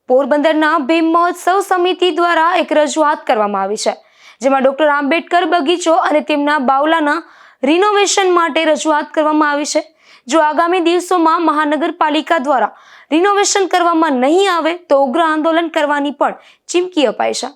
પોરબંદરના ભીમ મહોત્સવ સમિતિ દ્વારા એક રજૂઆત કરવામાં આવી છે, જેમાં ડોક્ટર આંબેડકર બગીચો અને તેમના બાવલાના રિનોવેશન માટે રજૂઆત કરવામાં આવી છે। જો આગામી દિવસોમાં મહાનગરપાલિકા દ્વારા રિનોવેશન કરવામાં નહીં આવે તો ઉગ્ર આંદોલન કરવાની પણ ચીમકી અપાઈ છે।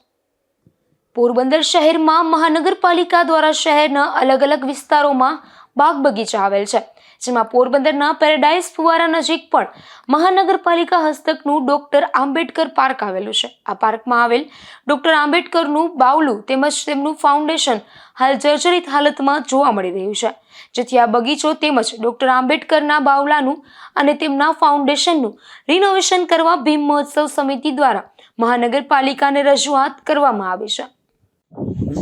પોરબંદર શહેરમાં મહાનગરપાલિકા દ્વારા શહેરના અલગ અલગ વિસ્તારોમાં બાગ બગીચા આવેલ છે, જેમાં પોરબંદરના પેરાડાઇઝ ફુવારા નજીક પણ મહાનગરપાલિકા હસ્તકનું ડોક્ટર આંબેડકર પાર્ક આવેલું છે। આ પાર્કમાં આવેલ ડોક્ટર આંબેડકરનું બાવલું તેમજ તેમનું ફાઉન્ડેશન હાલ જર્જરિત હાલતમાં જોવા મળી રહ્યું છે, જેથી આ બગીચો તેમજ ડોક્ટર આંબેડકરના બાવલાનું અને તેમના ફાઉન્ડેશનનું રિનોવેશન કરવા ભીમ મહોત્સવ સમિતિ દ્વારા મહાનગરપાલિકાને રજૂઆત કરવામાં આવી છે।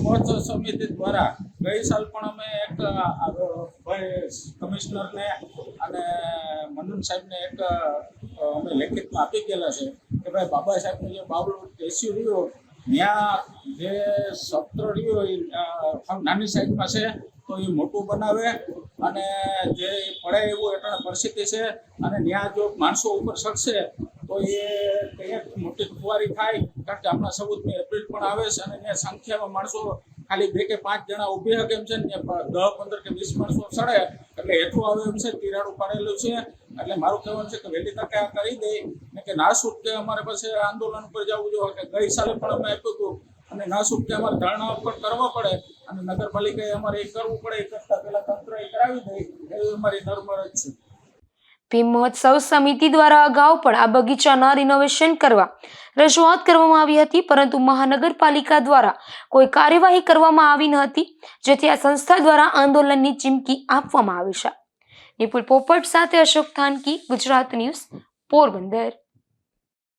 મહોત્સવ સમિતિ દ્વારા ગઈ સાલ પણ અમે એક કમિશનરને અને મનન સાહેબને એક અમે લેખિતમાં આપી ગયેલા છે કે ભાઈ બાબા સાહેબનું જે બાવલું સ્ટેચ્યુ રહ્યું ત્યાં જે સત્ર રહ્યું નાની સાઈડમાં છે તો એ મોટું બનાવે અને જે પડે એવું એટલે પરિસ્થિતિ છે અને ત્યાં જો માણસો ઉપર શકશે તો એ કંઈક મોટી ફુવારી થાય, કારણ કે આપણા 14મી એપ્રિલ પણ આવે છે અને ત્યાં સંખ્યામાં માણસો ખાલી 2 કે 5 જણા ઊભી શકે એમ છે ને 10, 15 કે 20 માણસો ચડે એટલે હેઠું આવે એમ છે, તિરાડું પાડેલું છે। એટલે મારું કહેવાનું છે કે વહેલી તકે આ કરી દે ને કે ના છૂટકે અમારે પાસે આંદોલન ઉપર જવું જોઈએ કે ગઈ સાલે પણ અમે આપ્યું હતું અને ના છૂટકે અમારે ધરણા ઉપર કરવા પડે અને નગરપાલિકાએ અમારે એ કરવું પડે, એ કરતાં પહેલાં તંત્ર એ કરાવી દે એવી અમારી નર્મર જ છે। ભીમ મહોત્સવ સમિતિ દ્વારા અગાઉ પણ આ બગીચાના રિનોવેશન કરવા રજૂઆત કરવામાં આવી હતી, પરંતુ મહાનગરપાલિકા દ્વારા કોઈ કાર્યવાહી કરવામાં આવી ન હતી, જેથી આ સંસ્થા દ્વારા આંદોલનની ચીમકી આપવામાં આવી છે। નિપુલ પોપટ સાથે અશોક થાનકી, ગુજરાત ન્યૂઝ, પોરબંદર।